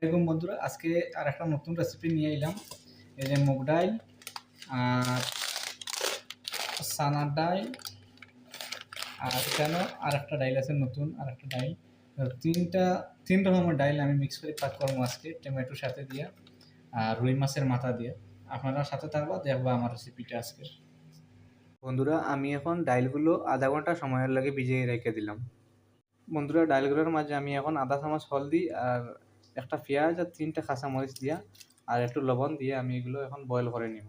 আসসালামাইকুম বন্ধুরা, আজকে আর একটা নতুন রেসিপি নিয়ে এলাম। এই যে মুগ ডাল আর চানার ডাল, আর এখানেও আর একটা ডাইল আছে, নতুন আর একটা ডাইল। তিন রকমের ডাইল আমি মিক্স করে পাক করবো আজকে, টমেটোর সাথে দিয়ে আর রুই মাছের মাথা দিয়ে। আপনারা সাথে থাকবা, দেখবা আমার রেসিপিটা আজকে। বন্ধুরা, আমি এখন ডাইলগুলো আধা ঘন্টা সময়ের লাগে ভিজিয়ে রেখে দিলাম। বন্ধুরা, ডালগুলোর মাঝে আমি এখন আধা চামচ হলদি আর একটা পেঁয়াজ আর তিনটা কাঁচামরিচ দিয়া আর একটু লবণ দিয়ে আমি এগুলো এখন বয়েল করে নিব।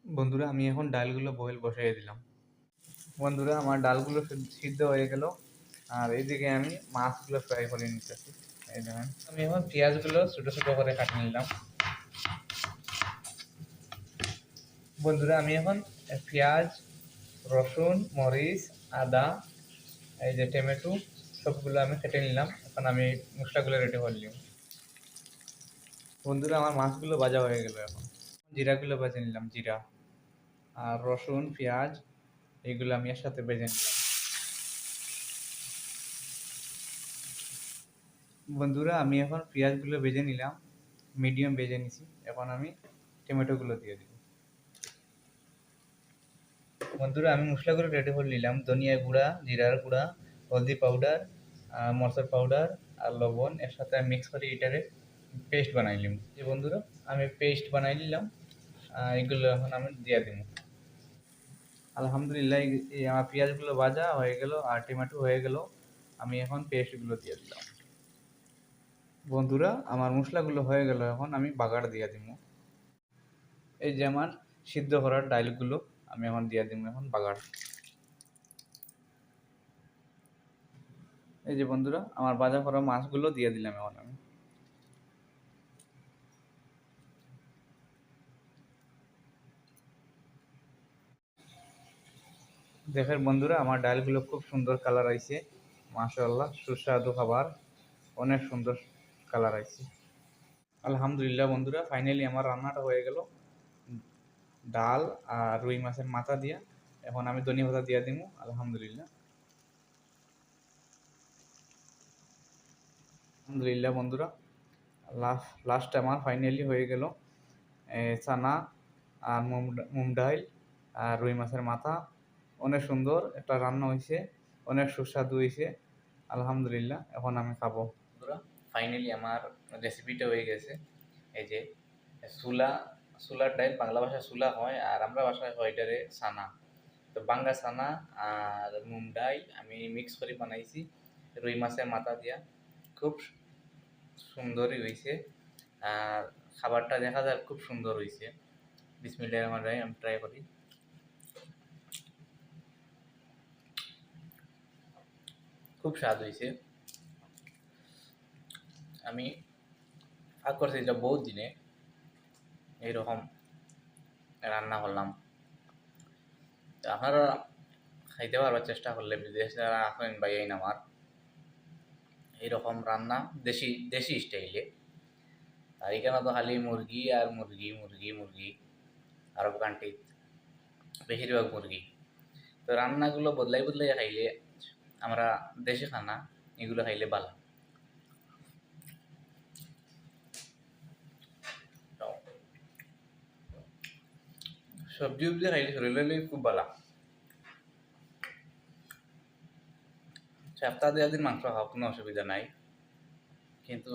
বন্ধুরা, আমি এখন ডালগুলো বয়েল বসিয়ে দিলাম। বন্ধুরা, আমার ডালগুলো সিদ্ধ হয়ে গেল আর এইদিকে আমি মাছগুলো ফ্রাই করে নিতেছি। এই দেখেন, আমি এখন পেঁয়াজগুলো ছোটো ছোটো করে কাটিয়ে নিলাম। বন্ধুরা, আমি এখন পেঁয়াজ, রসুন, মরিচ, আদা, এই যে টমেটো সবগুলো আমি কেটে নিলাম। এখন আমি মশলাগুলো রেডি করে নিলাম। বন্ধুরা, আমার মাছগুলো ভাজা হয়ে গেল। এখন জিরাগুলো ভেজে নিলাম, জিরা আর রসুন, পেঁয়াজ এগুলো আমি এর সাথে ভেজে নিলাম। বন্ধুরা, আমি এখন পেঁয়াজগুলো ভেজে নিলাম, মিডিয়াম ভেজে নিছি। এখন আমি টমেটোগুলো দিয়ে দিব। বন্ধুরা, আমি মশলাগুলো রেডি করে নিলাম। ধনিয়া গুঁড়া, জিরার গুঁড়া, হলদি পাউডার, মরচার পাউডার আর লবণ এর সাথে আমি মিক্স করে এটারে পেস্ট বানাই নিলাম। যে বন্ধুরা, আমি পেস্ট বানাই নিলাম, এগুলো এখন আমি দিয়ে দিব। আলহামদুলিল্লাহ, এই আমার পেঁয়াজগুলো ভাজা হয়ে গেল আর টমেটো হয়ে গেল। আমি এখন পেস্টগুলো দিয়ে দিলাম। বন্ধুরা, আমার মশলাগুলো হয়ে গেল, এখন আমি বাগার দিয়ে দিব। এই যে আমার সিদ্ধ করার ডালগুলো আমি এখন দিয়ে দিব এখন বাগার। এই যে বন্ধুরা, আমার ভাজা করা মাছগুলো দিয়ে দিলাম এখন আমি। দেখেন বন্ধুরা, আমার ডালগুলো খুব সুন্দর কালার আইছে, মাশাআল্লাহ, সুস্বাদু খাবার, অনেক সুন্দর কালার আইছে। আলহামদুলিল্লাহ বন্ধুরা, ফাইনালি আমার রান্নাটা হয়ে গেল ডাল আর রুই মাছের মাথা দিয়া। এখন আমি ধনিয়া পাতা দিয়ে দিব। আলহামদুলিল্লাহ, আলহামদুলিল্লাহ বন্ধুরা, লাস্ট আমার ফাইনালি হয়ে গেল চানা আর মুগ ডাল আর রুই মাছের মাথা। অনেক সুন্দর একটা রান্না হয়েছে, অনেক সুস্বাদু হয়েছে। আলহামদুলিল্লাহ, এখন আমি খাবো। বন্ধুরা, ফাইনালি আমার রেসিপিটা হয়ে গেছে। এই যে সুলা, সুলার ডাল বাংলা ভাষায় সুলা হয় আর আমরা ভাষায় হয় এটারে সানা। তো বাঙ্গা সানা আর মুগ ডাল আমি মিক্স করে বানাইছি রুই মাছের মাথা দিয়া। খুব সুন্দরই হয়েছে আর খাবারটা দেখা যায় খুব সুন্দর হয়েছে। বিসমিল্লাহির রহমানির রহিম, আমি ট্রাই করি। খুব স্বাদ হয়েছে। আমি ভাগ করছি এটা বহুত দিনে এইরকম রান্না করলাম। তো আপনারা খাইতে পারবার চেষ্টা করলে, বিদেশ যারা আসেন বা এই আমার এইরকম রান্না দেশি দেশি স্টাইলে। আর এখানে তো খালি মুরগি আর মুরগি মুরগি মুরগি, আরব কান্ট্রি বেশিরভাগ মুরগি। তো রান্নাগুলো বদলাই বদলাই খাইলে আমরা দেশি খানা এগুলো খাইলে ভালো। সবজি উবজি খাইলে শরীরের খুব ভালো। সপ্তাহে 2 দিন মাংস খাওয়া কোনো অসুবিধা নাই, কিন্তু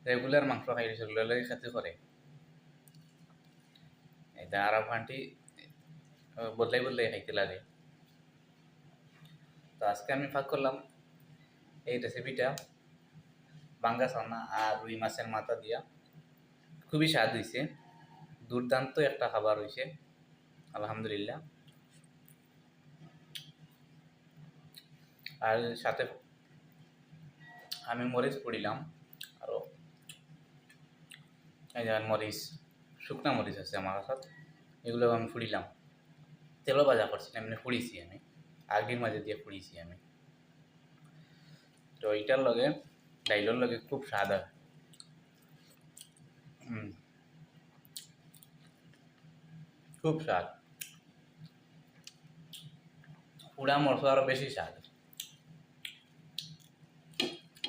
রেগুলার মাংস খাইলে শরীরের ক্ষতি করে। এটা আরব কান্ট্রি বদলাই বদলাই খাইতে লাগে। তো আজকে আমি ভাগ করলাম এই রেসিপিটা বাঙ্গা চানা আর রুই মাছের মাথা দিয়া। খুবই স্বাদ হয়েছে, দুর্দান্ত একটা খাবার হয়েছে। আলহামদুলিল্লাহ। আর সাথে আমি মরিচ পড়িলাম আরও। এই যেমন মরিচ, শুকনা মরিচ আছে আমার কাছে, এগুলো আমি ফুড়িলাম। তেলও ভাজা করছিলাম, এমনি ফুড়িছি আমি, আগের মাঝে দিয়ে ফুড়িছি আমি। তো এইটার লগে ডাইলের লগে খুব স্বাদ হয়। খুব স্বাদ, পুরা মরচ আরও বেশি স্বাদ।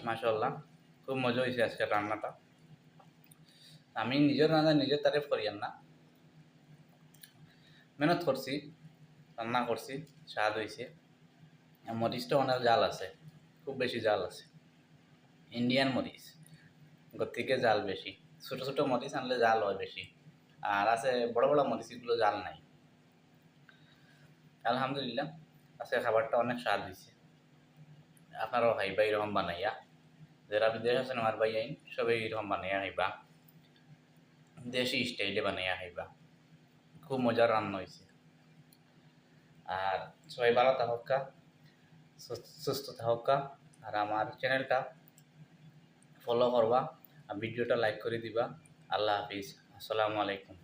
মাশাআল্লাহ খুব মজা হয়েছে আজকের রান্নাটা। আমি নিজের রান্না নিজের তারিফ করি না, মেহনত করছি, রান্না করছি, স্বাদ হয়েছে। মরিচটা অনেক জাল আছে, খুব বেশি জাল আছে। ইন্ডিয়ান মরিচ থেকে জাল বেশি, ছোট ছোট মরিচ আনলে জাল হয় বেশি, আর আছে বড় বড় মরিচ, এগুলো জাল নাই। আলহামদুলিল্লাহ আজকে খাবারটা অনেক স্বাদ হয়েছে। আপনারাও খাইবা এরকম বানাইয়া, যারা বিদেশ আছেন আমার ভাই আইন সবাই এরকম বানাইয়া খাইবা, দেশি স্টাইলে বানাইয়া খাইবা, খুব মজার রান্না হয়েছে। আর সবাই ভালো থাকা, সুস্থ থাকা, আর আমার চ্যানেলটা ফলো করবা আর ভিডিওটা লাইক করে দিবা। আল্লাহ হাফিজ, আসসালামু আলাইকুম।